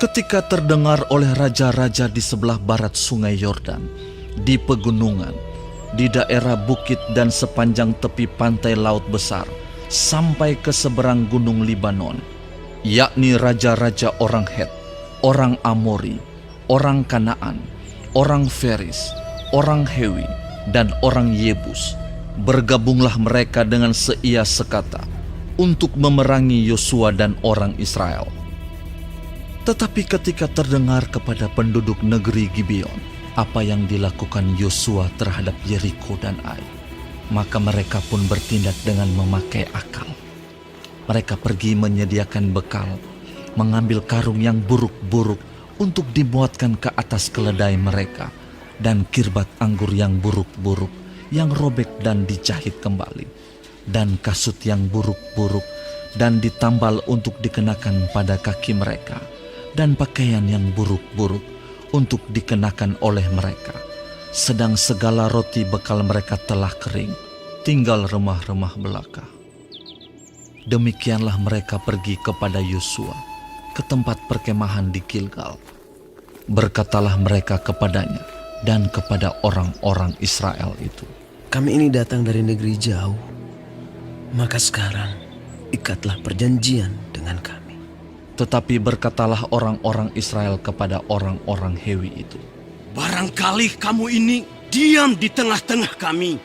Ketika terdengar oleh raja-raja di sebelah barat sungai Yordan, di pegunungan, di daerah bukit dan sepanjang tepi pantai Laut Besar, sampai ke seberang gunung Libanon, yakni raja-raja orang Het, orang Amori, orang Kanaan, orang Feris, orang Hewi, dan orang Yebus, bergabunglah mereka dengan seia sekata untuk memerangi Yosua dan orang Israel. Tetapi ketika terdengar kepada penduduk negeri Gibeon apa yang dilakukan Yosua terhadap Yeriko dan Ai, maka mereka pun bertindak dengan memakai akal. Mereka pergi menyediakan bekal, mengambil karung yang buruk-buruk untuk dimuatkan ke atas keledai mereka, dan kirbat anggur yang buruk-buruk yang robek dan dijahit kembali, dan kasut yang buruk-buruk dan ditambal untuk dikenakan pada kaki mereka, dan pakaian yang buruk-buruk untuk dikenakan oleh mereka. Sedang segala roti bekal mereka telah kering, tinggal remah-remah belaka. Demikianlah mereka pergi kepada Yosua ke tempat perkemahan di Gilgal. Berkatalah mereka kepadanya dan kepada orang-orang Israel itu, "Kami ini datang dari negeri jauh, maka sekarang ikatlah perjanjian dengan kami." Tetapi berkatalah orang-orang Israel kepada orang-orang Hewi itu, "Barangkali kamu ini diam di tengah-tengah kami.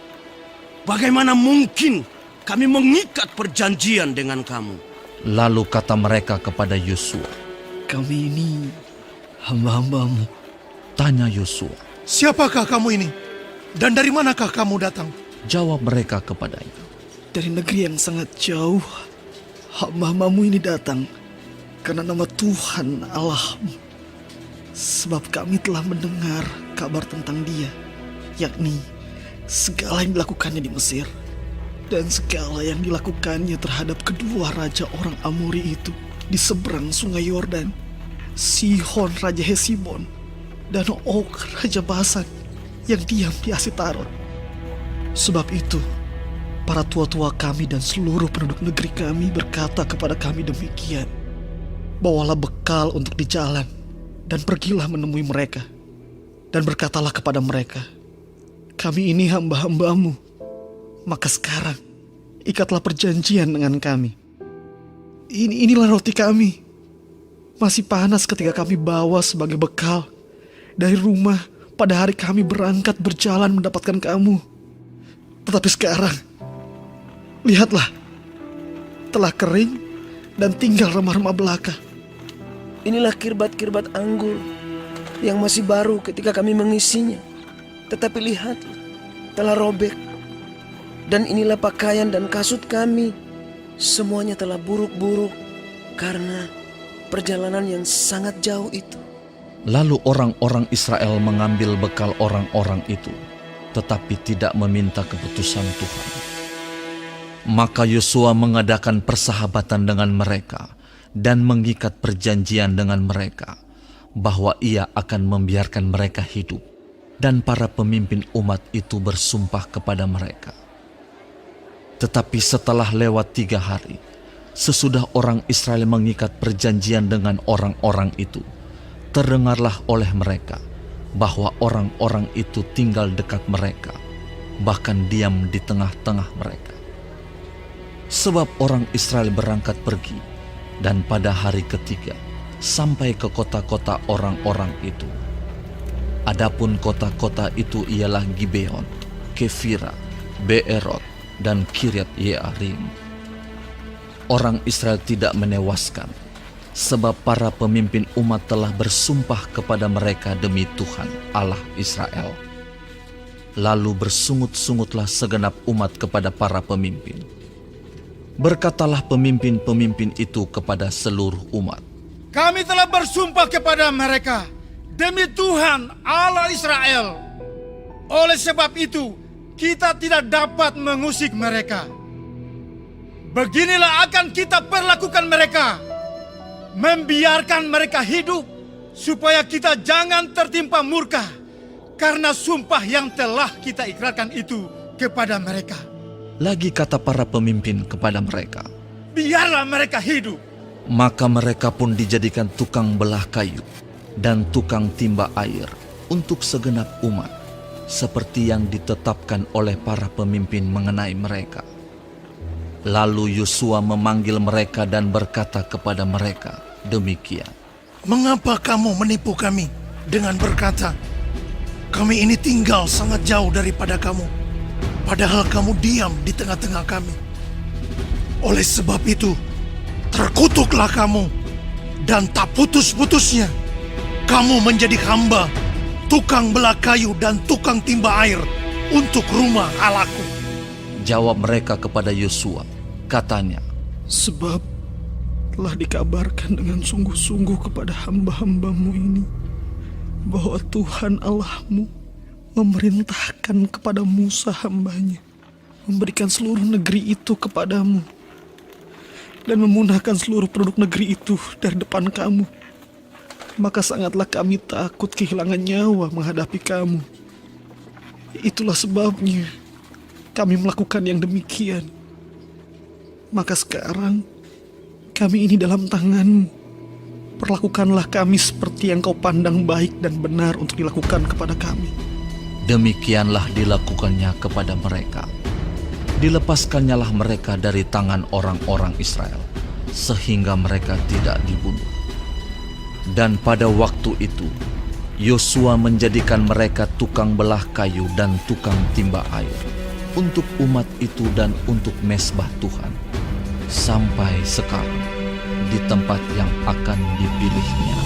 Bagaimana mungkin kami mengikat perjanjian dengan kamu?" Lalu kata mereka kepada Yosua, "Kami ini hamba-hambamu." Tanya Yosua, "Siapakah kamu ini? Dan dari manakah kamu datang?" jawab mereka kepadanya, "Dari negeri yang sangat jauh, hamba-hambamu ini datang karena nama Tuhan Allahmu. Sebab kami telah mendengar kabar tentang Dia, yakni segala yang dilakukannya di Mesir, dan segala yang dilakukannya terhadap kedua raja orang Amori itu di seberang sungai Yordan, Sihon raja Hesibon, dan Og raja Basan yang diam di Asitarot. Sebab itu, para tua-tua kami dan seluruh penduduk negeri kami berkata kepada kami demikian, bawalah bekal untuk di jalan, dan pergilah menemui mereka. Dan berkatalah kepada mereka, kami ini hamba-hambamu, maka sekarang ikatlah perjanjian dengan kami. Inilah roti kami, masih panas ketika kami bawa sebagai bekal dari rumah pada hari kami berangkat berjalan mendapatkan kamu. Tetapi sekarang, lihatlah, telah kering dan tinggal remah-remah belaka. Inilah kirbat-kirbat anggur yang masih baru ketika kami mengisinya. Tetapi lihat, telah robek. Dan inilah pakaian dan kasut kami. Semuanya telah buruk-buruk karena perjalanan yang sangat jauh itu." Lalu orang-orang Israel mengambil bekal orang-orang itu, tetapi tidak meminta keputusan Tuhan. Maka Yosua mengadakan persahabatan dengan mereka dan mengikat perjanjian dengan mereka bahwa ia akan membiarkan mereka hidup, dan para pemimpin umat itu bersumpah kepada mereka. Tetapi setelah lewat 3 hari, sesudah orang Israel mengikat perjanjian dengan orang-orang itu, terdengarlah oleh mereka bahwa orang-orang itu tinggal dekat mereka, bahkan diam di tengah-tengah mereka. Sebab orang Israel berangkat pergi, dan pada hari ketiga sampai ke kota-kota orang-orang itu. Adapun kota-kota itu ialah Gibeon, Kefira, Beerot, dan Kiryat Yearim. Orang Israel tidak menewaskan, sebab para pemimpin umat telah bersumpah kepada mereka demi Tuhan Allah Israel. Lalu bersungut-sungutlah segenap umat kepada para pemimpin. Berkatalah pemimpin-pemimpin itu kepada seluruh umat, "Kami telah bersumpah kepada mereka demi Tuhan Allah Israel. Oleh sebab itu, kita tidak dapat mengusik mereka. Beginilah akan kita perlakukan mereka, membiarkan mereka hidup, supaya kita jangan tertimpa murka karena sumpah yang telah kita ikrarkan itu kepada mereka." Lagi kata para pemimpin kepada mereka, "Biarlah mereka hidup." Maka mereka pun dijadikan tukang belah kayu dan tukang timba air untuk segenap umat, seperti yang ditetapkan oleh para pemimpin mengenai mereka. Lalu Yosua memanggil mereka dan berkata kepada mereka demikian, Mengapa kamu menipu kami dengan berkata, kami ini tinggal sangat jauh daripada kamu, padahal kamu diam di tengah-tengah kami. Oleh sebab itu, terkutuklah kamu, dan tak putus-putusnya kamu menjadi hamba, tukang belah kayu dan tukang timba air untuk rumah Allahku. Jawab mereka kepada Yosua, katanya, Sebab telah dikabarkan dengan sungguh-sungguh kepada hamba-hambamu ini, bahwa Tuhan Allahmu memerintahkan kepada Musa hambanya, memberikan seluruh negeri itu kepadamu, dan memunahkan seluruh penduduk negeri itu dari depan kamu. Maka sangatlah kami takut kehilangan nyawa menghadapi kamu. Itulah sebabnya kami melakukan yang demikian. Maka sekarang kami ini dalam tanganmu. Perlakukanlah kami seperti yang kau pandang baik dan benar untuk dilakukan kepada kami. demikianlah dilakukannya kepada mereka. Dilepaskannyalah mereka dari tangan orang-orang Israel, sehingga mereka tidak dibunuh. Dan pada waktu itu, Yosua menjadikan mereka tukang belah kayu dan tukang timba air untuk umat itu dan untuk mezbah Tuhan, sampai sekarang di tempat yang akan dipilihnya.